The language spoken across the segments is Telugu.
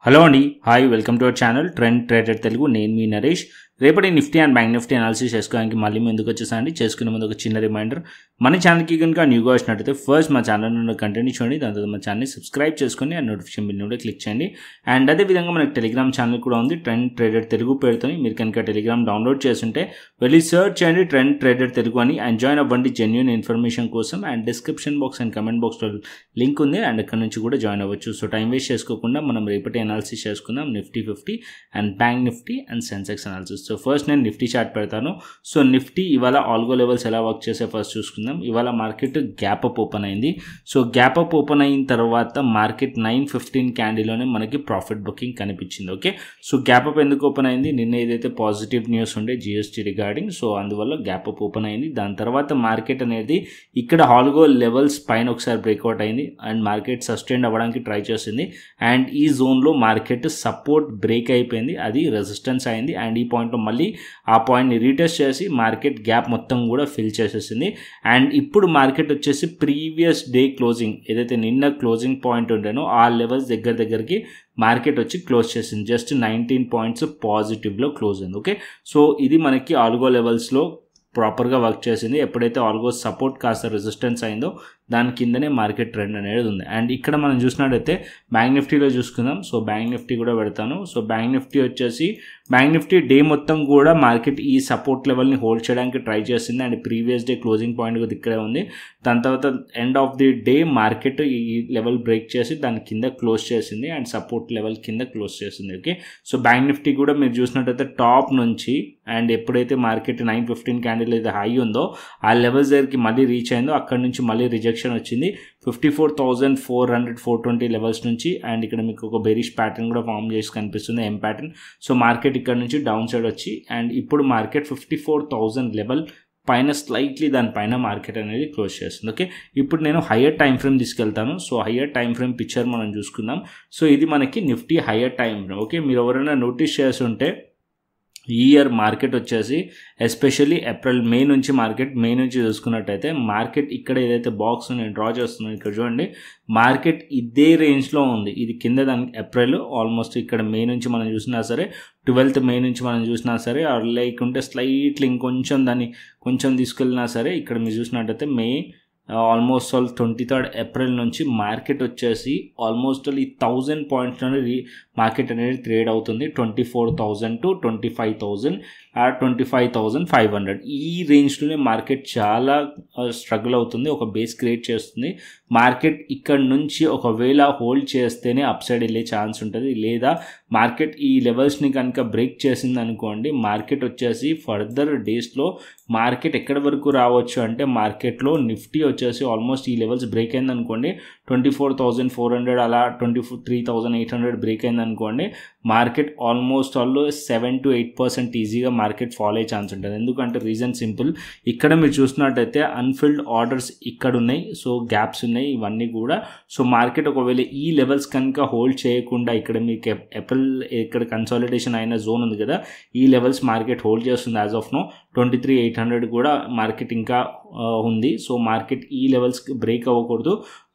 హలో అండి, hi, welcome to our channel trend trader Telugu. నేను మీ నరేష్. రేపటి Nifty and bank Nifty analysis చేసుకోవడానికి మళ్ళీ ముందుకు వచ్చేసానండి. చేసుకునే ముందు ఒక చిన్న రిమైండర్, మన ఛానల్కి కనుక న్యూగా వచ్చినట్టయితే ఫస్ట్ మా ఛానల్ నుండి కంటెంట్ చూడండి, దాని తర్వాత మా ఛానల్ని సబ్స్క్రైబ్ చేసుకొని ఆ నోటిఫికేషన్ బిల్ కూడా క్లిక్ చేయండి. అండ్ అదేవిధంగా మనకి టెలిగ్రామ్ ఛానల్ కూడా ఉంది, ట్రెండ్ ట్రేడర్ తెలుగు పేరుతో. మీరు కనుక టెలిగ్రామ్ డౌన్లోడ్ చేస్తుంటే వెళ్ళి సర్చ్ చేయండి ట్రెండ్ ట్రేడర్ తెలుగు అని, అండ్ జాయిన్ అవ్వండి జెన్యూన్ ఇన్ఫర్మేషన్ కోసం. And description box and comment బాక్స్లో లింక్ ఉంది, అండ్ అక్కడ నుంచి కూడా జాయిన్ అవ్వచ్చు. సో టైం వేస్ట్ చేసుకోకుండా మనం రేపటి అనాలిసిస్ చేసుకుందాం, Nifty 50 and bank Nifty and Sensex analysis. So first నేను నిఫ్టీ చార్ట్ పెడతాను. సో నిఫ్టీ ఇవాళ ఆల్గో లెవెల్స్ ఎలా వర్క్ చేసే ఫస్ట్ చూసుకుందాం. ఇవాళ మార్కెట్ గ్యాప్ అప్ ఓపెన్ అయింది. సో గ్యాప్ అప్ ఓపెన్ అయిన తర్వాత మార్కెట్ 9:15 క్యాండిల్లోనే మనకి ప్రాఫిట్ బుకింగ్ కనిపించింది. ఓకే, సో గ్యాప్ అప్ ఎందుకు ఓపెన్ అయింది? నిన్న ఏదైతే పాజిటివ్ న్యూస్ ఉండే జిఎస్టీ రిగార్డింగ్, సో అందువల్ల గ్యాప్ అప్ ఓపెన్ అయింది. దాని తర్వాత మార్కెట్ అనేది ఇక్కడ ఆల్గో లెవెల్స్ పైన ఒకసారి బ్రేక్అవుట్ అయింది అండ్ మార్కెట్ సస్టైన్ అవ్వడానికి ట్రై చేసింది. అండ్ ఈ జోన్లో మార్కెట్ సపోర్ట్ బ్రేక్ అయిపోయింది, అది రెసిస్టెన్స్ అయింది. అండ్ ఈ పాయింట్లో మళ్ళీ ఆ పాయింట్ని రీటెస్ట్ చేసి మార్కెట్ గ్యాప్ మొత్తం కూడా ఫిల్ చేసేసింది. అండ్ ఇప్పుడు మార్కెట్ వచ్చేసి ప్రీవియస్ డే క్లోజింగ్ ఏదైతే నిన్న క్లోజింగ్ పాయింట్ ఉండేనో ఆ లెవెల్స్ దగ్గరికి మార్కెట్ వచ్చి క్లోజ్ చేసింది. జస్ట్ 19 పాయింట్స్ పాజిటివ్లో క్లోజ్ అయింది. ఓకే, సో ఇది మనకి ఆల్గో లెవెల్స్లో ప్రాపర్గా వర్క్ చేసింది. ఎప్పుడైతే ఆల్గో సపోర్ట్ కాస్త రెసిస్టెన్స్ అయిందో దాని కిందనే మార్కెట్ ట్రెండ్ అనేది ఉంది. అండ్ ఇక్కడ మనం చూసినట్టయితే బ్యాంక్ నిఫ్టీలో చూసుకుందాం. సో బ్యాంక్ నిఫ్టీ కూడా పెడతాను. సో బ్యాంక్ నిఫ్టీ వచ్చేసి బ్యాంక్ నిఫ్టీ డే మొత్తం కూడా మార్కెట్ ఈ సపోర్ట్ లెవెల్ని హోల్డ్ చేయడానికి ట్రై చేసింది. And previous day closing point కూడా ఇక్కడే ఉంది. దాని తర్వాత end of the day market ఈ లెవెల్ బ్రేక్ చేసి దాని కింద క్లోజ్ చేసింది అండ్ సపోర్ట్ లెవెల్ కింద క్లోజ్ చేసింది. ఓకే, సో బ్యాంక్ నిఫ్టీ కూడా మీరు చూసినట్టయితే టాప్ నుంచి అండ్ ఎప్పుడైతే మార్కెట్ 9:15 క్యాండిల్ అయితే హై ఉందో ఆ లెవెల్స్ దగ్గరికి మళ్ళీ రీచ్ అయిందో అక్కడ నుంచి మళ్ళీ రిజెక్షన్ వచ్చింది 54,400 420 లెవెల్స్ నుంచి. అండ్ ఇక్కడ మీకు ఒక బెరిష్ ప్యాటర్న్ కూడా ఫామ్ చేసి కనిపిస్తుంది, ఎం ప్యాటర్న్. సో మార్కెట్ ఇక్కడ నుంచి డౌన్ సైడ్ వచ్చి అండ్ ఇప్పుడు మార్కెట్ 54,000 లెవెల్ పైన స్లైట్లీ దానిపైన మార్కెట్ అనేది క్లోజ్ చేస్తుంది. ఓకే, ఇప్పుడు నేను హయ్యర్ టైం ఫ్రేమ్ తీసుకెళ్తాను. So higher time frame picture మనం చూసుకుందాం. సో ఇది మనకి Nifty higher time frame. Okay, మీరు ఎవరైనా నోటీస్ చేస్తుంటే ఈ ఇయర్ మార్కెట్ వచ్చేసి ఎస్పెషల్లీ మే నుంచి చూసుకున్నట్టయితే మార్కెట్ ఇక్కడ ఏదైతే బాక్స్ నేను డ్రా చేస్తున్నాను ఇక్కడ చూడండి, మార్కెట్ ఇదే రేంజ్లో ఉంది. ఇది కింద దానికి ఏప్రిల్ ఆల్మోస్ట్ ఇక్కడ మే నుంచి మనం చూసినా సరే 12th మే నుంచి మనం చూసినా సరే లేకుంటే స్లైట్లీ ఇంకొంచెం దాన్ని కొంచెం తీసుకెళ్ళినా సరే ఇక్కడ మీరు చూసినట్టయితే మే ఆల్మోస్ట్ 23rd ఏప్రిల్ నుంచి మార్కెట్ వచ్చేసి ఆల్మోస్ట్ ఈ 1000 పాయింట్స్లోనే మార్కెట్ అనేది ట్రేడ్ అవుతుంది. 24,000 to 25,000 ఆర్ 25,500 ఈ రేంజ్లోనే మార్కెట్ చాలా స్ట్రగుల్ అవుతుంది, ఒక బేస్ క్రియేట్ చేస్తుంది. మార్కెట్ ఇక్కడ నుంచి ఒకవేళ హోల్డ్ చేస్తేనే అప్ సైడ్ వెళ్ళే ఛాన్స్ ఉంటుంది, లేదా మార్కెట్ ఈ లెవెల్స్ని కనుక బ్రేక్ చేసింది అనుకోండి మార్కెట్ వచ్చేసి ఫర్దర్ డేస్లో మార్కెట్ ఎక్కడి వరకు రావచ్చు అంటే మార్కెట్లో నిఫ్టీ వచ్చేసి ఆల్మోస్ట్ ఈ లెవెల్స్ బ్రేక్ అయింది అనుకోండి 24,400 అలా 23,800 బ్రేక్ అయింది అనుకోండి మార్కెట్ ఆల్మోస్ట్ 7 to 8% ఈజీగా మార్కెట్ ఫాలో అయ్యే ఛాన్స్ ఉంటుంది. ఎందుకంటే రీజన్ సింపుల్, ఇక్కడ మీరు చూసినట్టయితే అన్ఫిల్డ్ ఆర్డర్స్ ఇక్కడ ఉన్నాయి, సో గ్యాప్స్ ఉన్నాయి ఇవన్నీ కూడా. సో మార్కెట్ ఒకవేళ ఈ లెవెల్స్ కనుక హోల్డ్ చేయకుండా ఇక్కడ మీకు ఏప్రిల్ ఇక్కడ కన్సాలిడేషన్ అయిన జోన్ ఉంది కదా, ఈ లెవెల్స్ మార్కెట్ హోల్డ్ చేస్తుంది. యాజ్ ఆఫ్ నో 23,800 కూడా మార్కెట్ ఇంకా ఉంది. సో మార్కెట్ ఈ లెవెల్స్కి బ్రేక్ అవ్వకూడదు.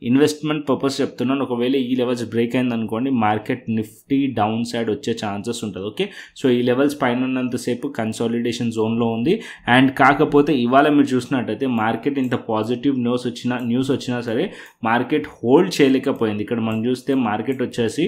ఇన్వెస్ట్మెంట్ పర్పస్ చెప్తున్నాను, ఒకవేళ ఈ లెవెల్స్ బ్రేక్ అయింది అనుకోండి మార్కెట్ నిఫ్టీ డౌన్ సైడ్ వచ్చే ఛాన్సెస్ ఉంటుంది. ఓకే, సో ఈ లెవెల్స్ పైన ఉన్నంతసేపు కన్సాలిడేషన్ జోన్లో ఉంది. అండ్ కాకపోతే ఇవాళ మీరు చూసినట్టయితే మార్కెట్ ఇంత పాజిటివ్ న్యూస్ వచ్చినా సరే మార్కెట్ హోల్డ్ చేయలేకపోయింది. ఇక్కడ మనం చూస్తే మార్కెట్ వచ్చేసి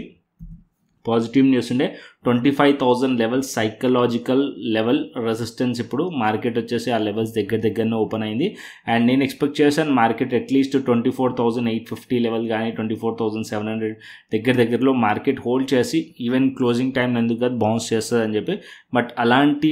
పాజిటివ్ న్యూస్ ఉండే 25,000 లెవెల్ సైకలాజికల్ లెవెల్ రెసిస్టెన్స్. ఇప్పుడు మార్కెట్ వచ్చేసి ఆ లెవెల్స్ దగ్గరనే ఓపెన్ అయింది. అండ్ నేను ఎక్స్పెక్ట్ చేశాను మార్కెట్ అట్లీస్ట్ 24,850 లెవెల్ కానీ 24,700 దగ్గరలో మార్కెట్ హోల్డ్ చేసి ఈవెన్ క్లోజింగ్ టైం ఎందుకు కాదు బౌన్స్ చేస్తుంది అని చెప్పి, బట్ అలాంటి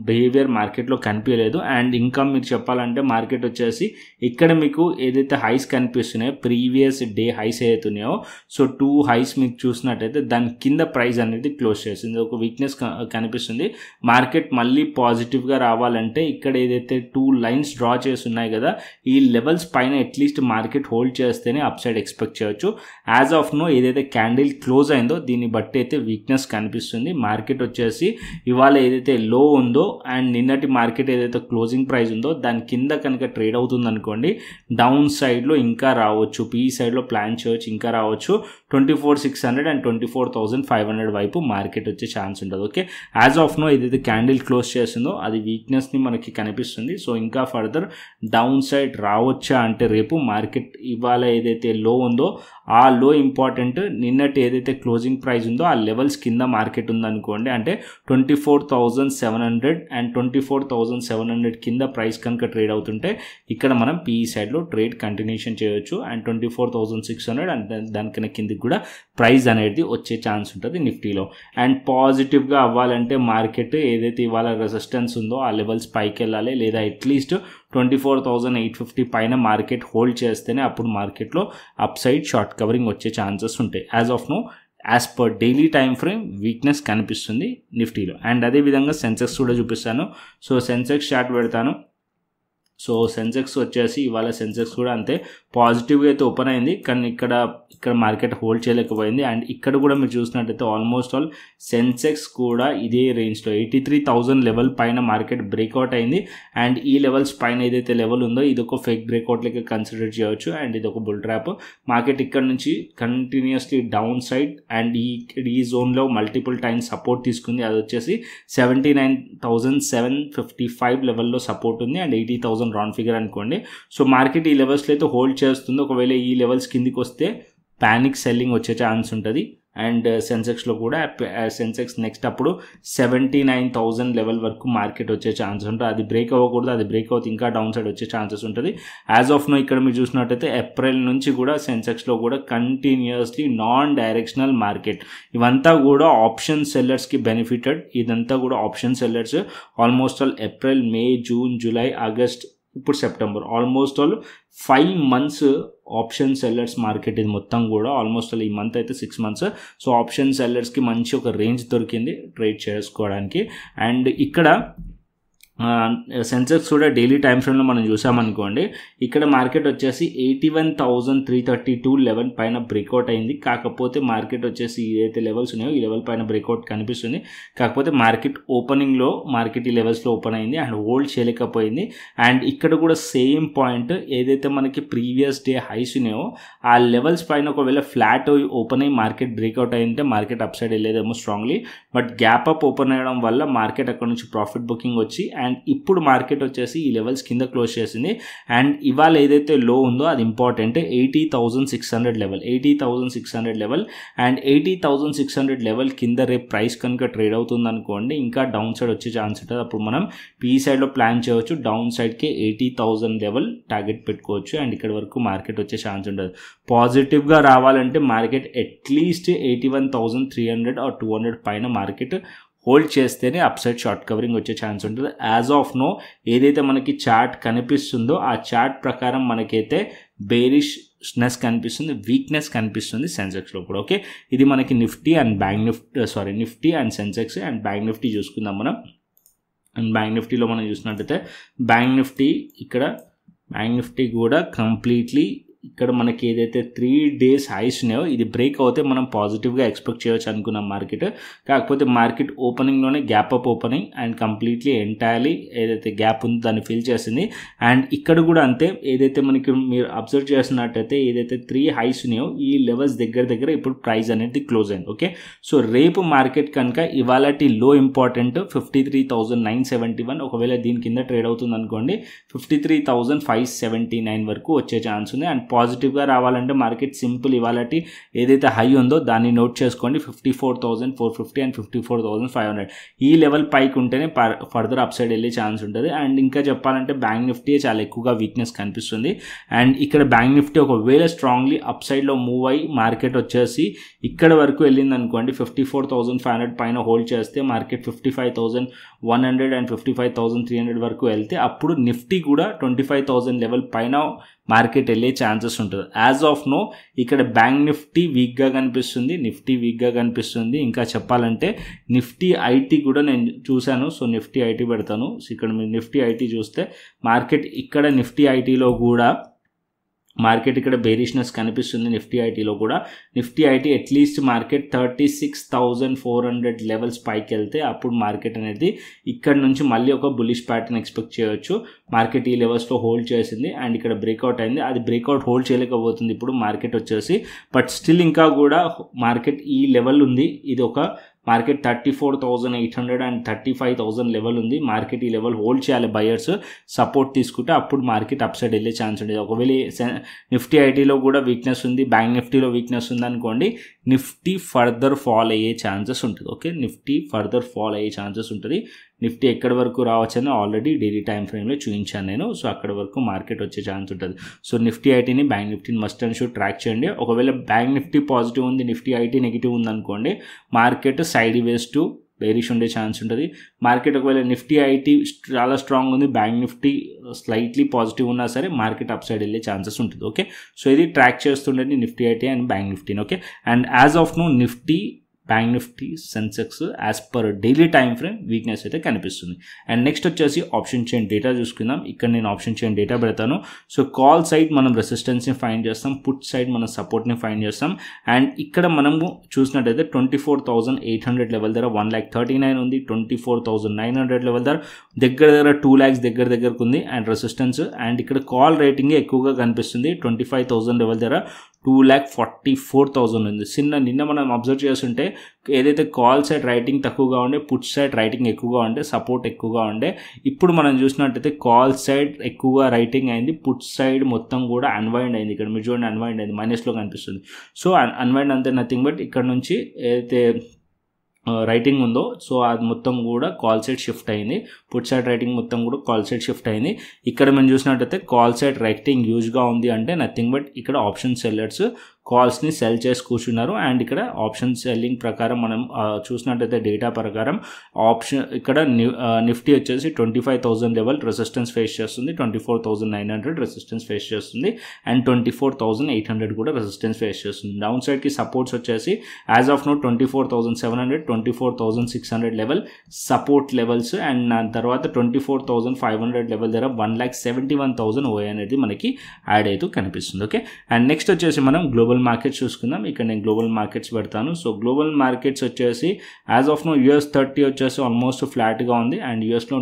బిహేవియర్ మార్కెట్లో కనిపించలేదు. అండ్ ఇంకా మీరు చెప్పాలంటే మార్కెట్ వచ్చేసి ఇక్కడ మీకు ఏదైతే హైస్ కనిపిస్తున్నాయో ప్రీవియస్ డే హైస్ ఏదైతున్నాయో సో 2 హైస్ మీకు చూసినట్టయితే దాని కింద ప్రైస్ అనేది క్లోజ్ చేసింది, ఒక వీక్నెస్ కనిపిస్తుంది. మార్కెట్ మళ్ళీ పాజిటివ్గా రావాలంటే ఇక్కడ ఏదైతే 2 లైన్స్ డ్రా చేసి ఉన్నాయి కదా ఈ లెవెల్స్ పైన అట్లీస్ట్ మార్కెట్ హోల్డ్ చేస్తేనే అప్ సైడ్ ఎక్స్పెక్ట్ చేయొచ్చు. యాజ్ ఆఫ్ నో ఏదైతే క్యాండిల్ క్లోజ్ అయిందో దీన్ని బట్టి అయితే వీక్నెస్ కనిపిస్తుంది. మార్కెట్ వచ్చేసి ఇవాళ ఏదైతే లో ఉందో అండ్ నిన్నటి మార్కెట్ ఏదైతే క్లోజింగ్ ప్రైస్ ఉందో దాని కింద కనుక ట్రేడ్ అవుతుంది అనుకోండి, డౌన్ సైడ్లో ఇంకా రావచ్చు, పీఈ సైడ్లో ప్లాన్ చేయవచ్చు, ఇంకా రావచ్చు 24,600 అండ్ 24,500 వైపు మార్కెట్ వచ్చే ఛాన్స్ ఉంటుంది. ఓకే, యాజ్ ఆఫ్ నో ఏదైతే క్యాండిల్ క్లోజ్ చేస్తుందో అది వీక్నెస్ని మనకి కనిపిస్తుంది. సో ఇంకా ఫర్దర్ డౌన్ సైడ్ రావచ్చా అంటే రేపు మార్కెట్ ఇవాళ ఏదైతే లో ఉందో ఆ లో ఇంపార్టెంట్, నిన్నటి ఏదైతే క్లోజింగ్ ప్రైస్ ఉందో ఆ లెవెల్స్ కింద మార్కెట్ ఉందనుకోండి, అంటే 24,700 అండ్ 24,700 కింద ప్రైస్ కనుక ట్రేడ్ అవుతుంటే ఇక్కడ మనం పీఈ సైడ్లో ట్రేడ్ కంటిన్యూషన్ చేయొచ్చు. అండ్ 24,600 అండ్ దానికన్నా కిందకి కూడా ప్రైస్ అనేది వచ్చే ఛాన్స్ ఉంటుంది నిఫ్టీలో. అండ్ పాజిటివ్గా అవ్వాలంటే మార్కెట్ ఏదైతే ఇవాళ రెసిస్టెన్స్ ఉందో ఆ లెవెల్స్ పైకి వెళ్ళాలి, లేదా అట్లీస్ట్ 24,850 పైన మార్కెట్ హోల్డ్ చేస్తేనే అప్పుడు మార్కెట్లో అప్ సైడ్ షార్ట్ కవరింగ్ వచ్చే ఛాన్సెస్ ఉంటాయి. As of now as per daily time frame weakness కనిపిస్తుంది నిఫ్టీలో. అండ్ అదేవిధంగా సెన్సెక్స్ కూడా చూపిస్తాను. సో సెన్సెక్స్ చార్ట్ పెడతాను. సో సెన్సెక్స్ వచ్చేసి ఇవాళ సెన్సెక్స్ కూడా అంతే పాజిటివ్గా అయితే ఓపెన్ అయింది, కానీ ఇక్కడ మార్కెట్ హోల్డ్ చేయలేకపోయింది. అండ్ ఇక్కడ కూడా మీరు చూసినట్టయితే ఆల్మోస్ట్ ఆల్ సెన్సెక్స్ కూడా ఇదే రేంజ్లో 83,000 లెవెల్ పైన మార్కెట్ బ్రేక్అవుట్ అయింది. అండ్ ఈ లెవెల్స్ పైన ఏదైతే లెవెల్ ఉందో ఇది ఒక ఫేక్ బ్రేక్అవుట్ లెక్క కన్సిడర్ చేయవచ్చు. అండ్ ఇది ఒక బుల్ ట్రాప్. మార్కెట్ ఇక్కడ నుంచి కంటిన్యూస్లీ డౌన్ సైడ్ అండ్ ఈ జోన్లో మల్టిపుల్ టైమ్స్ సపోర్ట్ తీసుకుంది. అది వచ్చేసి 79,755 లెవెల్లో సపోర్ట్ ఉంది అండ్ 80,000 రౌండ్ ఫిగర్ అనుకోండి. సో మార్కెట్ ఈ లెవెల్స్లో అయితే హోల్డ్ చేస్తుంది. ఒకవేళ ఈ లెవెల్స్ కిందికి వస్తే ప్యానిక్ సెల్లింగ్ వచ్చే ఛాన్స్ ఉంటుంది. అండ్ సెన్సెక్స్లో కూడా సెన్సెక్స్ నెక్స్ట్ అప్పుడు 79,000 లెవెల్ వరకు మార్కెట్ వచ్చే ఛాన్స్ ఉంటుంది. అది బ్రేక్ అవ్వకూడదు, అది బ్రేక్ అవుతుంది ఇంకా డౌన్ సైడ్ వచ్చే ఛాన్సెస్ ఉంటుంది. యాజ్ ఆఫ్ నో ఇక్కడ మీరు చూసినట్టయితే ఏప్రిల్ నుంచి కూడా సెన్సెక్స్లో కూడా కంటిన్యూస్లీ నాన్ డైరెక్షనల్ మార్కెట్, ఇవంతా కూడా ఆప్షన్ సెల్లర్స్కి బెనిఫిటెడ్. ఇదంతా కూడా option sellers almost all April, May, June, July, August, ఇప్పుడు September, almost all 5 months option sellers market. ఇది మొత్తం కూడా ఆల్మోస్ట్ ఈ మంత్ అయితే 6 months. సో ఆప్షన్ సెల్లర్స్కి మంచి ఒక రేంజ్ దొరికింది ట్రేడ్ చేసుకోవడానికి. అండ్ ఇక్కడ సెన్సెక్స్ కూడా డైలీ టైమ్ ఫ్రేమ్లో మనం చూసామనుకోండి, ఇక్కడ మార్కెట్ వచ్చేసి 81,332 లెవెల్ పైన బ్రేక్అవుట్ అయింది. కాకపోతే మార్కెట్ వచ్చేసి ఏదైతే లెవెల్స్ ఉన్నాయో ఈ లెవెల్ పైన బ్రేక్అవుట్ కనిపిస్తుంది. కాకపోతే మార్కెట్ ఓపెనింగ్లో మార్కెట్ ఈ లెవెల్స్లో ఓపెన్ అయింది అండ్ హోల్డ్ చేయలేకపోయింది. అండ్ ఇక్కడ కూడా సేమ్ పాయింట్, ఏదైతే మనకి ప్రీవియస్ డే హైస్ ఉన్నాయో ఆ లెవెల్స్ పైన ఒకవేళ ఫ్లాట్ ఓపెన్ అయ్యి మార్కెట్ బ్రేక్అవుట్ అయింటే మార్కెట్ అప్ సైడ్ వెళ్ళేదేమో strongly. But gap up open అయ్యడం వల్ల మార్కెట్ అక్కడ నుంచి ప్రాఫిట్ బుకింగ్ వచ్చి అండ్ ఇప్పుడు మార్కెట్ వచ్చేసి ఈ లెవెల్స్ కింద క్లోజ్ చేసింది. అండ్ ఇవాళ ఏదైతే లో ఉందో అది important, 80,600 level, 80,600 level. And 80,600 level కింద రేపు ప్రైస్ కనుక ట్రేడ్ అవుతుంది అనుకోండి ఇంకా డౌన్ సైడ్ వచ్చే ఛాన్స్ ఉంటుంది. అప్పుడు మనం పీ సైడ్లో ప్లాన్ చేయవచ్చు, డౌన్ సైడ్కి 80,000 లెవెల్ టార్గెట్ పెట్టుకోవచ్చు. అండ్ ఇక్కడ వరకు మార్కెట్ వచ్చే ఛాన్స్ ఉంటుంది. పాజిటివ్గా రావాలంటే మార్కెట్ అట్లీస్ట్ 81,300 ఆర్ 200 పైన మార్కెట్ హోల్డ్ చేస్తేనే అప్ సైడ్ షార్ట్ కవరింగ్ వచ్చే ఛాన్స్ ఉంటుంది. యాజ్ ఆఫ్ నో ఏదైతే మనకి చార్ట్ కనిపిస్తుందో ఆ చార్ట్ ప్రకారం మనకైతే బేరిష్నెస్ కనిపిస్తుంది, వీక్నెస్ కనిపిస్తుంది సెన్సెక్స్లో కూడా. ఓకే, ఇది మనకి Nifty and Nifty and Sensex and bank Nifty చూసుకుందాం మనం. అండ్ బ్యాంక్ నిఫ్టీలో మనం చూసినట్టయితే బ్యాంక్ నిఫ్టీ కూడా కంప్లీట్లీ ఇక్కడ మనకి ఏదైతే 3 days హైస్ ఉన్నాయో ఇది బ్రేక్ అవుతే మనం పాజిటివ్గా ఎక్స్పెక్ట్ చేయవచ్చు అనుకున్నాం మార్కెట్. కాకపోతే మార్కెట్ ఓపెనింగ్లోనే gap up opening and completely entirely ఏదైతే గ్యాప్ ఉందో దాన్ని ఫిల్ చేసింది. అండ్ ఇక్కడ కూడా అంతే, ఏదైతే మనకి మీరు అబ్జర్వ్ చేసినట్టయితే ఏదైతే 3 హైస్ ఉన్నాయో ఈ లెవెల్స్ దగ్గర ఇప్పుడు ప్రైస్ అనేది క్లోజ్ అయింది. ఓకే, సో రేపు మార్కెట్ కనుక ఇవాళటి లో ఇంపార్టెంట్ 53,971, ఒకవేళ దీని కింద ట్రేడ్ అవుతుంది అనుకోండి 53,579 వరకు వచ్చే ఛాన్స్ ఉంది. అండ్ పాజిటివ్గా రావాలంటే మార్కెట్ సింపుల్ ఇవాళటి ఏదైతే హై ఉందో దాన్ని నోట్ చేసుకోండి, 54,450 అండ్ 54,500 ఈ లెవెల్ పైకి ఉంటేనే ఫర్దర్ అప్ సైడ్ వెళ్ళే ఛాన్స్ ఉంటుంది. అండ్ ఇంకా చెప్పాలంటే బ్యాంక్ నిఫ్టీ చాలా ఎక్కువగా వీక్నెస్ కనిపిస్తుంది. అండ్ ఇక్కడ బ్యాంక్ నిఫ్టీ ఒకవేళ స్ట్రాంగ్లీ అప్ సైడ్లో మూవ్ అయ్యి మార్కెట్ వచ్చేసి ఇక్కడ వరకు వెళ్ళింది అనుకోండి 54,500 పైన హోల్డ్ చేస్తే మార్కెట్ 55,100 అండ్ 55,300 వరకు వెళ్తే అప్పుడు నిఫ్టీ కూడా 25,000 లెవెల్ పైన మార్కెట్ వెళ్ళే ఛాన్సెస్ ఉంటుంది. యాజ్ ఆఫ్ నో ఇక్కడ బ్యాంక్ నిఫ్టీ వీక్గా కనిపిస్తుంది, నిఫ్టీ వీక్గా కనిపిస్తుంది. ఇంకా చెప్పాలంటే నిఫ్టీ ఐటీ కూడా నేను చూశాను. సో నిఫ్టీ ఐటీ పెడతాను. సో ఇక్కడ మీరు నిఫ్టీ ఐటీ చూస్తే మార్కెట్ ఇక్కడ నిఫ్టీ ఐటీలో కూడా మార్కెట్ ఇక్కడ బేరిష్నెస్ కనిపిస్తుంది నిఫ్టీ ఐటీలో కూడా. Nifty IT at least market 36,400 levels పైకి వెళ్తే అప్పుడు మార్కెట్ అనేది ఇక్కడ నుంచి మళ్ళీ ఒక బులిష్ ప్యాటర్న్ ఎక్స్పెక్ట్ చేయొచ్చు. మార్కెట్ ఈ లెవెల్స్లో హోల్డ్ చేసింది అండ్ ఇక్కడ బ్రేక్అవుట్ అయింది. అది బ్రేక్అవుట్ హోల్డ్ చేయలేకపోతుంది ఇప్పుడు మార్కెట్ వచ్చేసి. బట్ స్టిల్ ఇంకా కూడా మార్కెట్ ఈ లెవెల్ ఉంది. ఇది ఒక మార్కెట్ 34,800 అండ్ 35,000 లెవెల్ ఉంది. మార్కెట్ ఈ లెవెల్ హోల్డ్ చేయాలి బయర్స్ సపోర్ట్ తీసుకుంటే అప్పుడు మార్కెట్ అప్ సైడ్ వెళ్ళే ఛాన్స్ ఉండేది. ఒకవేళ నిఫ్టీ ఐటీలో కూడా వీక్నెస్ ఉంది, బ్యాంక్ నిఫ్టీలో వీక్నెస్ ఉంది అనుకోండి, నిఫ్టీ ఫర్దర్ ఫాల్ అయ్యే ఛాన్సెస్ ఉంటుంది. ఓకే, నిఫ్టీ ఫర్దర్ ఫాల్ అయ్యే ఛాన్సెస్ ఉంటుంది. నిఫ్టీ ఎక్కడి వరకు రావచ్చని ఆల్రెడీ డైలీ టైం ఫ్రేమ్లో చూపించాను నేను. సో అక్కడ వరకు మార్కెట్ వచ్చే ఛాన్స్ ఉంటుంది. సో నిఫ్టీ ఐటీని బ్యాంక్ నిఫ్టీని మస్ట్ అండ్ షుడ్ ట్రాక్ చేయండి. ఒకవేళ బ్యాంక్ నిఫ్టీ పాజిటివ్ ఉంది, నిఫ్టీ ఐటీ నెగిటివ్ ఉంది అనుకోండి, market sideways to bearish ఉండే ఛాన్స్ ఉంటుంది. మార్కెట్ ఒకవేళ నిఫ్టీ ఐటీ చాలా స్ట్రాంగ్ ఉంది, బ్యాంక్ నిఫ్టీ స్లైట్లీ పాజిటివ్ ఉన్నా సరే మార్కెట్ అప్ సైడ్ వెళ్ళే ఛాన్సెస్ ఉంటుంది. ఓకే, సో ఇది ట్రాక్ చేస్తుండండి నిఫ్టీ ఐటీ అండ్ బ్యాంక్ నిఫ్టీని. Okay, and as of now Nifty, bank Nifty, Sensex as per daily time frame weakness అయితే కనిపిస్తుంది. అండ్ నెక్స్ట్ వచ్చేసి ఆప్షన్ చైన్ డేటా చూసుకుందాం. ఇక్కడ నేను ఆప్షన్ చైన్ డేటా పెడతాను. సో కాల్ సైడ్ మనం రెసిస్టెన్స్ని ఫైండ్ చేస్తాం, పుట్ సైడ్ మనం సపోర్ట్ని ఫైండ్ చేస్తాం. అండ్ ఇక్కడ మనము చూసినట్టయితే 24,800 లెవెల్ దగ్గర 1,39,000 ఉంది, 24,900 లెవెల్ దగ్గర 2 lakhs దగ్గరకు ఉంది అండ్ రెసిస్టెన్స్. అండ్ ఇక్కడ కాల్ రేటింగ్ ఎక్కువగా కనిపిస్తుంది, 25,000 లెవెల్ దగ్గర 2,44,000 ఉంది. నిన్న మనం అబ్జర్వ్ చేస్తుంటే ఏదైతే కాల్ సైడ్ రైటింగ్ తక్కువగా ఉండే, పుట్ సైడ్ రైటింగ్ ఎక్కువగా ఉండే, సపోర్ట్ ఎక్కువగా ఉండే, ఇప్పుడు మనం చూసినట్టయితే కాల్ సైడ్ ఎక్కువగా రైటింగ్ అయింది, పుట్ సైడ్ మొత్తం కూడా అన్వైండ్ అయింది. ఇక్కడ మీరు చూడండి అన్వైండ్ అయింది, మైనస్లో కనిపిస్తుంది. సో అన్వైండ్ అంతే నథింగ్ బట్ ఇక్కడ నుంచి ఏదైతే రైటింగ్ ఉందో సో అది మొత్తం కూడా కాల్ సైడ్ షిఫ్ట్ అయింది, పుట్ సైడ్ రైటింగ్ మొత్తం కూడా కాల్ సైడ్ షిఫ్ట్ అయింది. ఇక్కడ మనం చూసినట్టయితే కాల్ సైడ్ రైటింగ్ యూజ్గా ఉంది అంటే నథింగ్ బట్ ఇక్కడ ఆప్షన్ సెల్లర్స్ కాల్స్ని సెల్ చేసి కూర్చున్నారు. అండ్ ఇక్కడ ఆప్షన్ సెల్లింగ్ ప్రకారం మనం చూసినట్టయితే డేటా ప్రకారం ఆప్షన్ ఇక్కడ నిఫ్టీ వచ్చేసి 25,000 లెవెల్ రెసిస్టెన్స్ ఫేస్ చేస్తుంది, 24,900 రెసిస్టెన్స్ ఫేస్ చేస్తుంది అండ్ 24,800 కూడా రెసిస్టెన్స్ ఫేస్ చేస్తుంది. డౌన్ సైడ్కి సపోర్ట్స్ వచ్చేసి as of now 24,700, 24,600 level support levels and దాని తర్వాత 24,500 లెవెల్ దగ్గర 1,71,000 ఓఏ అనేది మనకి యాడ్ అవుతూ కనిపిస్తుంది. ఓకే, అండ్ నెక్స్ట్ వచ్చేసి మనం గ్లోబల్ మార్కెట్స్ చూసుకుందాం. ఇక్కడ నేను గ్లోబల్ మార్కెట్స్ పెడతాను. సో గ్లోబల్ మార్కెట్స్ వచ్చేసి యాజ్ ఆఫ్ నో US30 వచ్చేసి ఆల్మోస్ట్ ఫ్లాట్గా ఉంది అండ్ యూఎస్లో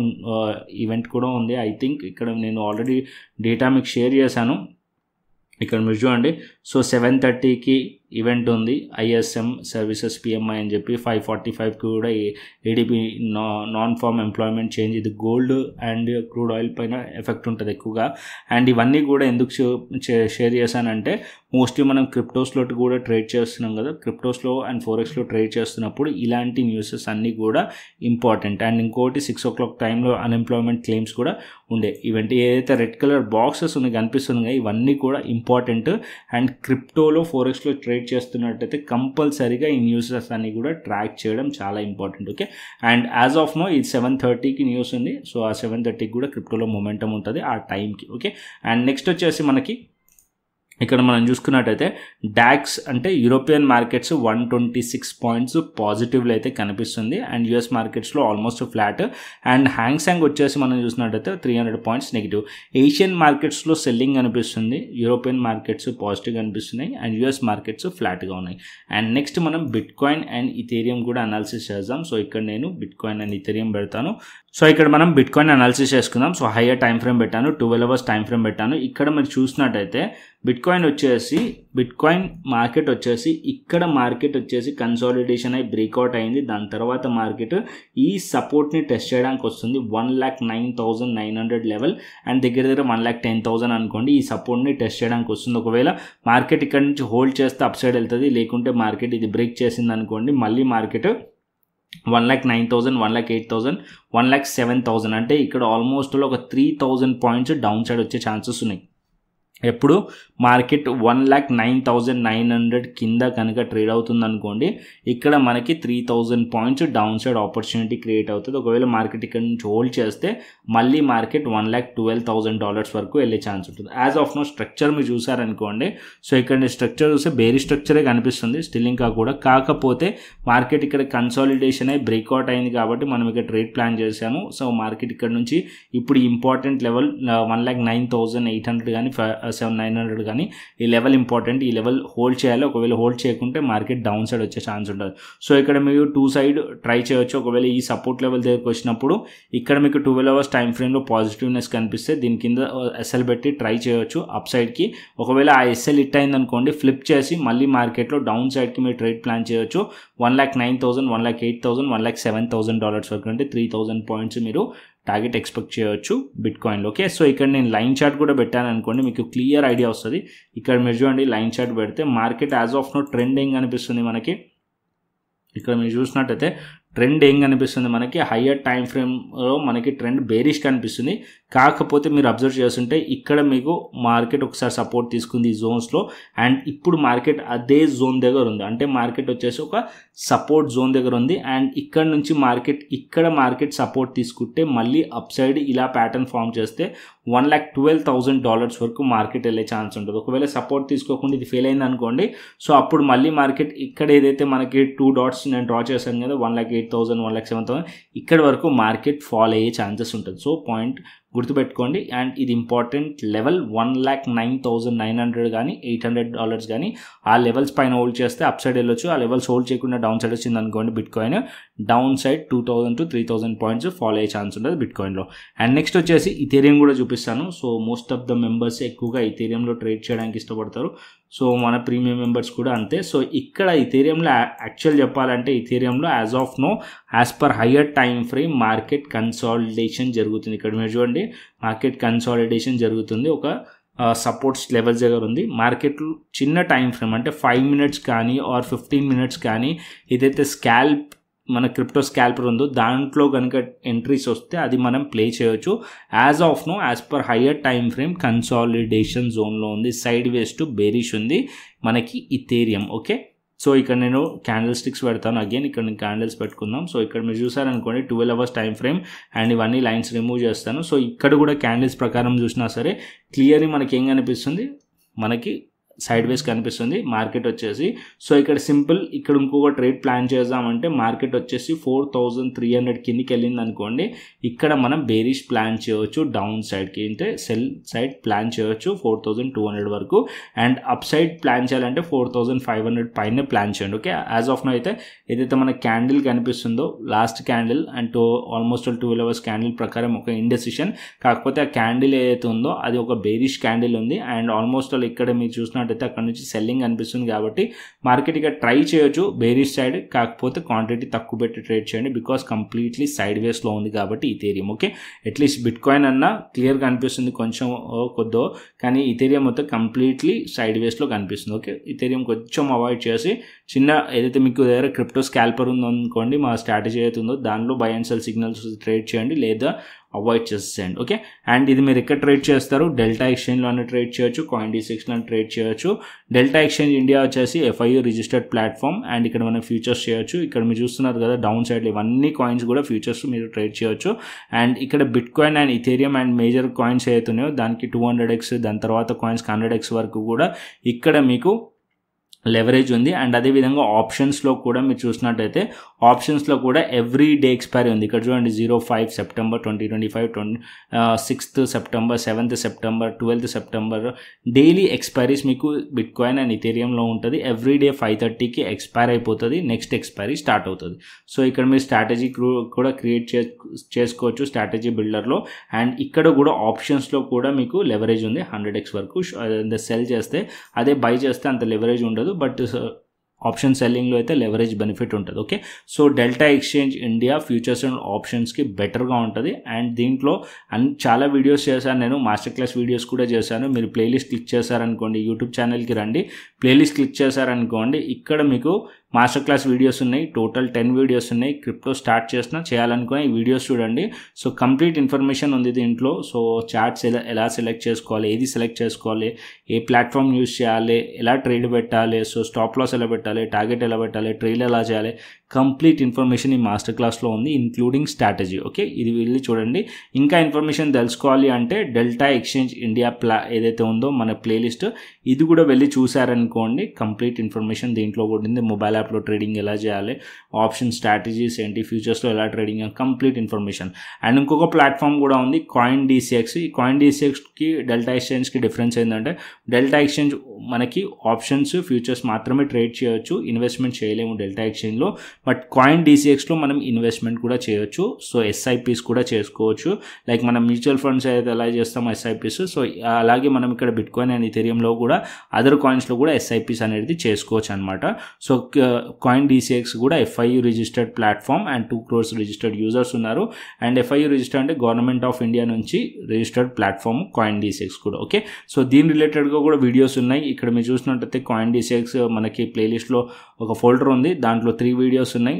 ఈవెంట్ కూడా ఉంది. ఐ థింక్ ఇక్కడ నేను ఆల్రెడీ డేటా మీకు షేర్ చేశాను. ఇక్కడ మీరు చూడండి. సో 7:30కి ఈవెంట్ ఉంది, ISM సర్వీసెస్ PMI అని చెప్పి 5:45కి కూడా ADP non farm employment change, ఇది గోల్డ్ అండ్ క్రూడ్ ఆయిల్ పైన ఎఫెక్ట్ ఉంటుంది ఎక్కువగా. అండ్ ఇవన్నీ కూడా ఎందుకు షేర్ చేశానంటే మోస్ట్లీ మనం క్రిప్టోస్లో కూడా ట్రేడ్ చేస్తున్నాం కదా, క్రిప్టోస్లో అండ్ ఫోరెక్స్లో ట్రేడ్ చేస్తున్నప్పుడు ఇలాంటి న్యూసెస్ అన్నీ కూడా ఇంపార్టెంట్. అండ్ ఇంకోటి 6 o'clock టైంలో అన్ఎంప్లాయ్మెంట్ క్లెయిమ్స్ కూడా ఉండే ఈవెంట్. ఏదైతే రెడ్ కలర్ బాక్సెస్ ఉన్నాయి కనిపిస్తున్నాయి ఇవన్నీ కూడా ఇంపార్టెంట్. అండ్ క్రిప్టోలో ఫోరెక్స్లో ట్రేడ్ చేస్తున్నట్టయితే కంపల్సరీగా ఈ న్యూసెస్ అన్ని కూడా ట్రాక్ చేయడం చాలా important. Okay, and as of now ఇది 7:30కి న్యూస్ ఉంది. సో ఆ 7:30కి కూడా క్రిప్టోలో మొమెంటం ఉంటుంది ఆ టైంకి. ఓకే, అండ్ నెక్స్ట్ వచ్చేసి మనకి ఇక్కడ మనం చూసుకున్నట్టయితే డాక్స్ అంటే యూరోపియన్ మార్కెట్స్ 126 పాయింట్స్ పాజిటివ్లో అయితే కనిపిస్తుంది అండ్ US మార్కెట్స్లో ఆల్మోస్ట్ ఫ్లాట్. అండ్ హ్యాంగ్సెంగ్ వచ్చేసి మనం చూసినట్టయితే 300 పాయింట్స్ నెగిటివ్. ఏషియన్ మార్కెట్స్లో సెల్లింగ్ కనిపిస్తుంది, యూరోపియన్ మార్కెట్స్ పాజిటివ్ కనిపిస్తున్నాయి అండ్ US మార్కెట్స్ ఫ్లాట్గా ఉన్నాయి. అండ్ నెక్స్ట్ మనం బిట్కాయిన్ అండ్ ఇథేరియం కూడా అనాలిసిస్ చేద్దాం. సో ఇక్కడ నేను బిట్కాయిన్ అండ్ ఇథేరియం పెడతాను. సో ఇక్కడ మనం బిట్కాయిన్ అనాలిసిస్ చేసుకుందాం. సో హైయర్ టైం ఫ్రేమ్ పెట్టాను, 12 hours టైం ఫ్రేమ్ పెట్టాను. ఇక్కడ మీరు చూసినట్టయితే బిట్కాయిన్ మార్కెట్ వచ్చేసి ఇక్కడ మార్కెట్ వచ్చేసి కన్సాలిడేషన్ అయి బ్రేక్అవుట్ అయింది. దాని తర్వాత మార్కెట్ ఈ సపోర్ట్ని టెస్ట్ చేయడానికి వస్తుంది 1,09,900 లెవెల్ అండ్ దగ్గర 1,10,000 అనుకోండి. ఈ సపోర్ట్ని టెస్ట్ చేయడానికి వస్తుంది. ఒకవేళ మార్కెట్ ఇక్కడ నుంచి హోల్డ్ చేస్తే అప్ సైడ్ వెళ్తుంది, లేకుంటే మార్కెట్ ఇది బ్రేక్ చేసింది అనుకోండి మళ్ళీ మార్కెట్ 1,09,000, 1,08,000, 1,07,000 అంటే ఇక్కడ ఆల్మోస్ట్ ఒక 3,000 పాయింట్స్ డౌన్ సైడ్ వచ్చే ఛాన్సెస్ ఉన్నాయి. ఎప్పుడు మార్కెట్ 1,09,900 కింద కనుక ట్రేడ్ అవుతుంది అనుకోండి, ఇక్కడ మనకి 3,000 points down side opportunity create అవుతుంది. ఒకవేళ మార్కెట్ ఇక్కడ నుంచి హోల్డ్ చేస్తే మళ్ళీ మార్కెట్ $1,12,000 వరకు వెళ్ళే ఛాన్స్ ఉంటుంది. యాజ్ ఆఫ్ నో స్ట్రక్చర్ మీరు చూసారనుకోండి, సో ఇక్కడ స్ట్రక్చర్ చూస్తే బేరీ స్ట్రక్చరే కనిపిస్తుంది స్టిల్ ఇంకా కూడా. కాకపోతే మార్కెట్ ఇక్కడ కన్సాలిడేషన్ అయి బ్రేక్అవుట్ అయింది కాబట్టి మనం ఇక్కడ ట్రేడ్ ప్లాన్ చేశాము. సో మార్కెట్ ఇక్కడ నుంచి ఇప్పుడు ఇంపార్టెంట్ లెవెల్ 1,09,800 కానీ 7,900 కానీ ఈ లెవెల్ ఇంపార్టెంట్. ఈ లెవెల్ హోల్డ్ చేయాలి. ఒకవేళ హోల్డ్ చేయకుంటే మార్కెట్ డౌన్ సైడ్ వచ్చే ఛాన్స్ ఉంటుంది. సో ఇక్కడ మీరు 2 సైడ్ ట్రై చేయొచ్చు. ఒకవేళ ఈ సపోర్ట్ లెవెల్ దగ్గరకు వచ్చినప్పుడు ఇక్కడ మీకు 12 అవర్స్ టైం ఫ్రేమ్లో పాజిటివ్నెస్ కనిపిస్తే దీని కింద ఎస్ఎల్ పెట్టి ట్రై చేయొచ్చు అప్ సైడ్కి. ఒకవేళ ఆ ఎస్ఎల్ హిట్ అయిందనుకోండి, ఫ్లిప్ చేసి మళ్ళీ మార్కెట్లో డౌన్ సైడ్కి మీరు ట్రేడ్ ప్లాన్ చేయొచ్చు. 1,09,000, 1,08,000, $1,07,000 వరకు, అంటే 3,000 పాయింట్స్ మీరు టార్గెట్ ఎక్స్పెక్ట్ చేయొచ్చు బిట్కాయిన్లో. ఓకే, సో ఇక్కడ నేను లైన్ చార్ట్ కూడా పెట్టాను అనుకోండి, మీకు క్లియర్ ఐడియా వస్తుంది. ఇక్కడ మీరు చూడండి, లైన్ చార్ట్ పెడితే market as of now trend ఏం కనిపిస్తుంది మనకి. ఇక్కడ మీరు చూసినట్టయితే ట్రెండ్ ఏం కనిపిస్తుంది మనకి, హయ్యర్ టైం ఫ్రేమ్లో మనకి ట్రెండ్ బేరిష్ కనిపిస్తుంది. కాకపోతే మీరు అబ్జర్వ్ చేస్తుంటే ఇక్కడ మీకు మార్కెట్ ఒకసారి సపోర్ట్ తీసుకుంది ఈ జోన్స్లో, అండ్ ఇప్పుడు మార్కెట్ అదే జోన్ దగ్గర ఉంది. అంటే మార్కెట్ వచ్చేసి ఒక సపోర్ట్ జోన్ దగ్గర ఉంది, అండ్ ఇక్కడ నుంచి ఇక్కడ మార్కెట్ సపోర్ట్ తీసుకుంటే మళ్ళీ అప్ సైడ్ ఇలా ప్యాటర్న్ ఫామ్ చేస్తే $1,12,000 వరకు మార్కెట్ వెళ్ళే ఛాన్స్ ఉంటుంది. ఒకవేళ సపోర్ట్ తీసుకోకుండా ఇది ఫెయిల్ అయింది అనుకోండి, సో అప్పుడు మళ్ళీ మార్కెట్ ఇక్కడ ఏదైతే మనకి 2 డాట్స్ నేను డ్రా చేశాను కదా, 1,08,000, 1,07,000, ఇక్కడ వరకు మార్కెట్ ఫాల్ అయ్యే ఛాన్సెస్ ఉంటుంది. సో పాయింట్ గుర్తుపెట్టుకోండి. అండ్ ఇది ఇంపార్టెంట్ లెవెల్, 1,09,900 కానీ $800 కానీ ఆ లెవెల్స్ పైన హోల్డ్ చేస్తే అప్ సైడ్ వెళ్ళొచ్చు. ఆ లెవెల్స్ హోల్డ్ చేయకుండా డౌన్ సైడ్ వచ్చింది అనుకోండి, bitcoin down side 2,000 to 3,000 points follow అయ్యే ఛాన్స్ ఉంటుంది బిట్కాయిన్లో. అండ్ నెక్స్ట్ వచ్చేసి ఇథేరియం కూడా చూపిస్తాను. So most of the members ఎక్కువగా ఇథేరియంలో ట్రేడ్ చేయడానికి ఇష్టపడతారు. సో మన ప్రీమియం మెంబర్స్ కూడా అంతే. సో ఇక్కడ ఇథేరియంలో యాక్చువల్ చెప్పాలంటే ఇథేరియంలో as of now as per higher time frame market consolidation జరుగుతుంది. ఇక్కడ మీరు చూడండి, మార్కెట్ కన్సాలిడేషన్ జరుగుతుంది. ఒక సపోర్ట్స్ లెవెల్స్ దగ్గర ఉంది. మార్కెట్లో చిన్న టైం ఫ్రేమ్ అంటే 5 minutes కానీ ఆర్ 15 minutes కానీ ఏదైతే స్కాల్ప్ మన క్రిప్టో స్కాల్పర్ ఉందో దాంట్లో కనుక ఎంట్రీస్ వస్తే అది మనం ప్లే చేయొచ్చు. As of now as per higher time frame consolidation జోన్లో ఉంది. సైడ్ వేస్ టు బేరిష్ ఉంది మనకి ఇథేరియం. ఓకే, సో ఇక్కడ నేను క్యాండిల్ స్టిక్స్ పెడతాను. అగైన్ ఇక్కడ నేను క్యాండిల్స్ పెట్టుకుందాం. సో ఇక్కడ మీరు చూసారనుకోండి 12 అవర్స్ టైం ఫ్రేమ్, అండ్ ఇవన్నీ లైన్స్ రిమూవ్ చేస్తాను. సో ఇక్కడ కూడా క్యాండిల్స్ ప్రకారం చూసినా సరే క్లియర్లీ మనకి ఏం కనిపిస్తుంది, మనకి సైడ్ వేస్ కనిపిస్తుంది మార్కెట్ వచ్చేసి. సో ఇక్కడ సింపుల్, ఇక్కడ ఇంకొక ట్రేడ్ ప్లాన్ చేద్దామంటే మార్కెట్ వచ్చేసి 4,300 కిందికి వెళ్ళింది అనుకోండి, ఇక్కడ మనం బేరిష్ ప్లాన్ చేయవచ్చు డౌన్ సైడ్కి, అంటే సెల్ సైడ్ ప్లాన్ చేయవచ్చు 4,200 వరకు. అండ్ అప్ సైడ్ ప్లాన్ చేయాలంటే 4,500 పైన ప్లాన్ చేయండి. ఓకే, యాజ్ ఆఫ్ నో అయితే ఏదైతే మన క్యాండిల్ కనిపిస్తుందో last candle and almost 12 hours candle ప్రకారం ఒక ఇండెసిషన్, కాకపోతే ఆ క్యాండిల్ ఏదైతే ఉందో అది ఒక బేరిష్ క్యాండిల్ ఉంది. అండ్ ఆల్మోస్ట్ ఇక్కడ మీరు చూసిన అయితే అక్కడ నుంచి సెల్లింగ్ అనిపిస్తుంది కాబట్టి మార్కెట్ ఇక ట్రై చేయొచ్చు బేరిష్ సైడ్, కాకపోతే క్వాంటిటీ తక్కువ పెట్టి ట్రేడ్ చేయండి బికాస్ కంప్లీట్లీ సైడ్ వేస్లో ఉంది కాబట్టి ఇథేరియం. ఓకే, అట్లీస్ట్ బిట్కాయిన్ అన్న క్లియర్గా కనిపిస్తుంది కొంచెం కొద్దో, కానీ ఇథేరియం మొత్తం కంప్లీట్లీ సైడ్ వేస్లో కనిపిస్తుంది. ఓకే, ఇథేరియం కొంచెం అవాయిడ్ చేసి చిన్న ఏదైతే మీకు దగ్గర క్రిప్టో స్కాల్పర్ ఉందో అనుకోండి, మా స్ట్రాటజీ అయితే ఉందో దానిలో by and cell signals trade చేయండి, లేదా అవాయిడ్ చేసేయండి. ఓకే, అండ్ ఇది మీరు ఎక్కడ ట్రేడ్ చేస్తారు, డెల్టా ఎక్స్చేంజ్లోనే ట్రేడ్ చేయొచ్చు, CoinDesk ట్రేడ్ చేయొచ్చు. డెల్టా ఎక్స్చేంజ్ ఇండియా వచ్చేసి FIU రిజిస్టర్డ్ ప్లాట్ఫామ్, అండ్ ఇక్కడ మనం ఫ్యూచర్స్ చేయొచ్చు. ఇక్కడ మీరు చూస్తున్నారు కదా డౌన్ సైడ్లో ఇవన్నీ కాయిన్స్ కూడా ఫ్యూచర్స్ మీరు ట్రేడ్ చేయొచ్చు. అండ్ ఇక్కడ bitcoin and Ethereum and major coins ఏవైతున్నాయో దానికి 200x, దాని తర్వాత కాయిన్స్ 100x వరకు కూడా ఇక్కడ మీకు లెవరేజ్ ఉంది. అండ్ అదేవిధంగా ఆప్షన్స్లో కూడా మీరు చూసినట్టయితే ఆప్షన్స్లో కూడా ఎవ్రీ డే ఎక్స్పైరీ ఉంది. ఇక్కడ చూడండి 05 September 2025, 6th September, 7th September, 12th September daily expiries మీకు బిట్కాయిన్ అండ్ ఇథేరియంలో ఉంటుంది. ఎవ్రీ డే 5:30కి ఎక్స్పైర్ అయిపోతుంది, నెక్స్ట్ ఎక్స్పైరీ స్టార్ట్ అవుతుంది. సో ఇక్కడ మీరు స్ట్రాటజీ కూడా క్రియేట్ చేసుకోవచ్చు స్ట్రాటజీ బిల్డర్లో. అండ్ ఇక్కడ కూడా ఆప్షన్స్లో కూడా మీకు లెవరేజ్ ఉంది 100x వరకు. సెల్ చేస్తే అదే బై చేస్తే అంత లెవరేజ్ ఉండదు, బట్ ఆప్షన్ సెల్లింగ్లో అయితే లెవరేజ్ బెనిఫిట్ ఉంటుంది. Okay, so Delta Exchange India futures and ఆప్షన్స్కి బెటర్గా ఉంటుంది. అండ్ దీంట్లో చాలా వీడియోస్ చేశాను నేను, మాస్టర్ క్లాస్ వీడియోస్ కూడా చేశాను. మీరు ప్లేలిస్ట్ క్లిక్ చేశారనుకోండి, యూట్యూబ్ ఛానల్కి రండి, ప్లేలిస్ట్ క్లిక్ చేశారనుకోండి, ఇక్కడ మీకు మాస్టర్ క్లాస్ వీడియోస్ ఉన్నాయి, టోటల్ 10 వీడియోస్ ఉన్నాయి. క్రిప్టో స్టార్ట్ చేయాలనుకునే ఈ వీడియోస్ చూడండి. సో కంప్లీట్ ఇన్ఫర్మేషన్ ఉంది దీంట్లో. సో చార్ట్స్ ఎలా సెలెక్ట్ చేసుకోవాలి, ఏది సెలెక్ట్ చేసుకోవాలి, ఏ ప్లాట్ఫామ్ యూస్ చేయాలి, ఎలా ట్రేడ్ పెట్టాలి, సో స్టాప్ లాస్ ఎలా పెట్టాలి, టార్గెట్ ఎలా పెట్టాలి, ట్రైల్ ఎలా చేయాలి, కంప్లీట్ ఇన్ఫర్మేషన్ ఈ మాస్టర్ క్లాస్లో ఉంది, ఇంక్లూడింగ్ స్ట్రాటజీ. ఓకే, ఇది వెళ్ళి చూడండి. ఇంకా ఇన్ఫర్మేషన్ తెలుసుకోవాలి అంటే డెల్టా ఎక్స్చేంజ్ ఇండియా ఏదైతే ఉందో మన ప్లేలిస్ట్, ఇది కూడా వెళ్ళి చూసారనుకోండి. కంప్లీట్ ఇన్ఫర్మేషన్ దీంట్లో కూడా ఉంది. మొబైల్ యాప్లో ట్రేడింగ్ ఎలా చేయాలి, ఆప్షన్ స్ట్రాటజీస్ ఏంటి, ఫ్యూచర్స్లో ఎలా ట్రేడింగ్, కంప్లీట్ ఇన్ఫర్మేషన్. అండ్ ఇంకొక ప్లాట్ఫామ్ కూడా ఉంది, కాయిన్ డీసీఎక్స్. ఈ కాయిన్ డీసీఎక్స్కి డెల్టా ఎక్స్చేంజ్కి డిఫరెన్స్ ఏంటంటే డెల్టా ఎక్స్చేంజ్ మనకి ఆప్షన్స్ ఫ్యూచర్స్ మాత్రమే ట్రేడ్ చేయొచ్చు, ఇన్వెస్ట్మెంట్ చేయలేము డెల్టా ఎక్స్చేంజ్లో. బట్ కాయిన్ డీసీఎక్స్లో మనం ఇన్వెస్ట్మెంట్ కూడా చేయొచ్చు. సో ఎస్ఐపీస్ కూడా చేసుకోవచ్చు, లైక్ మనం మ్యూచువల్ ఫండ్స్ అయితే ఎలా చేస్తామో ఎస్ఐపీస్. సో అలాగే మనం ఇక్కడ బిట్కాయిన్ అండ్ ఇథెరియంలో కూడా అదర్ కాయిన్స్లో కూడా ఎస్ఐపీస్ అనేది చేసుకోవచ్చు అనమాట. సో కాయిన్ డీసీఎక్స్ కూడా FIU registered platform and 2 crores registered users ఉన్నారు. అండ్ FIU రిజిస్టర్ అంటే గవర్నమెంట్ ఆఫ్ ఇండియా నుంచి రిజిస్టర్డ్ ప్లాట్ఫామ్ కాయిన్ డీసీఎక్స్ కూడా. ఓకే, సో దీని రిలేటెడ్గా కూడా వీడియోస్ ఉన్నాయి. ఇక్కడ మీరు చూసినట్టయితే కాయిన్ డీసీఎక్స్ మనకి ప్లేలిస్ట్లో ఒక ఫోల్డర్ ఉంది, దాంట్లో 3 వీడియోస్ ఉన్నాయి.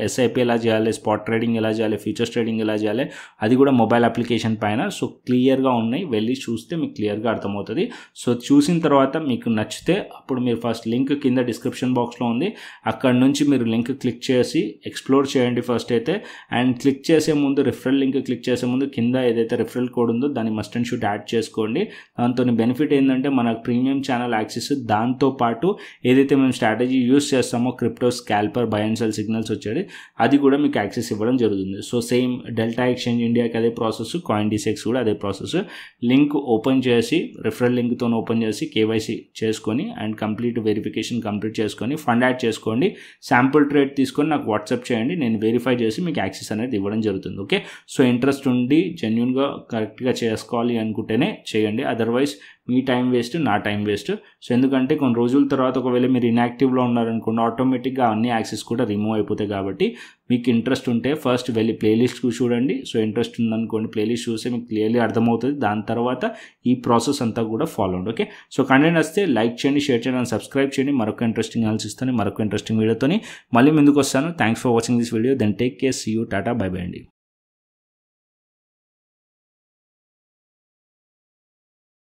ఎస్ఐపి ఎలా చేయాలి, స్పాట్ ట్రేడింగ్ ఎలా చేయాలి, ఫ్యూచర్స్ ట్రేడింగ్ ఎలా చేయాలి, అది కూడా మొబైల్ అప్లికేషన్ పైన. సో క్లియర్గా ఉన్నాయి, వెళ్ళి చూస్తే మీకు క్లియర్గా అర్థమవుతుంది. సో చూసిన తర్వాత మీకు నచ్చితే అప్పుడు మీరు ఫస్ట్ లింక్ కింద డిస్క్రిప్షన్ బాక్స్లో ఉంది, అక్కడ నుంచి మీరు లింక్ క్లిక్ చేసి ఎక్స్ప్లోర్ చేయండి ఫస్ట్ అయితే. అండ్ క్లిక్ చేసే ముందు రిఫరల్ లింక్ క్లిక్ చేసే ముందు కింద ఏదైతే రిఫరల్ కోడ్ ఉందో దాన్ని మస్ట్ అండ్ షుడ్ యాడ్ చేసుకోండి. దాంతో బెనిఫిట్ ఏంటంటే మన ప్రీమియం ఛానల్ యాక్సెస్, దాంతోపాటు ఏదైతే మేము స్ట్రాటజీ యూస్ చేస్తామో crypto స్కాల్పర్ by and cell signals వచ్చేది, అది కూడా మీకు యాక్సెస్ ఇవ్వడం జరుగుతుంది. సో సేమ్ డెల్టా ఎక్స్చేంజ్ ఇండియాకి అదే ప్రాసెస్, కాయిన్ డీసీఎక్స్ కూడా అదే ప్రాసెస్. లింక్ ఓపెన్ చేసి రిఫరల్ లింక్తో ఓపెన్ చేసి కేవైసీ చేసుకొని అండ్ కంప్లీట్ వెరిఫికేషన్ కంప్లీట్ చేసుకొని ఫండ్ యాడ్ చేసుకోండి. శాంపుల్ ట్రేడ్ తీసుకొని నాకు వాట్సాప్ చేయండి, నేను వెరిఫై చేసి మీకు యాక్సెస్ అనేది ఇవ్వడం జరుగుతుంది. ఓకే, సో ఇంట్రెస్ట్ ఉండి జెన్యున్గా కరెక్ట్గా చేసుకోవాలి అనుకుంటేనే చేయండి, అదర్వైజ్ మీ టైం వేస్ట్, నా టైం వేస్ట్. సో ఎందుకంటే కొన్ని రోజుల తర్వాత ఒకవేళ మీరు ఇన్యాక్టివ్లో ఉన్నారనుకోండి, ఆటోమేటిక్గా అన్ని యాక్సెస్ కూడా రిమూవ్ అయిపోతాయి. కాబట్టి మీకు ఇంట్రెస్ట్ ఉంటే ఫస్ట్ వెళ్ళి ప్లేలిస్ట్ చూడండి. సో ఇంట్రెస్ట్ ఉందనుకోండి, ప్లేలిస్ట్ చూస్తే మీకు క్లియర్లీ అర్థమవుతుంది. దాని తర్వాత ఈ ప్రాసెస్ అంతా కూడా ఫాలో అవ్వండి. ఓకే, సో కంటెంట్ వస్తే లైక్ చేయండి, షేర్ చేయండి, సబ్స్క్రైబ్ చేయండి. మరొక ఇంట్రెస్టింగ్ అనాలిసిస్తోని మరొక ఇంట్రెస్టింగ్ వీడియోతో మళ్ళీ ముందుకు వస్తాను. Thanks for watching this video. Then take care, see you, టాటా, బై బై అండి.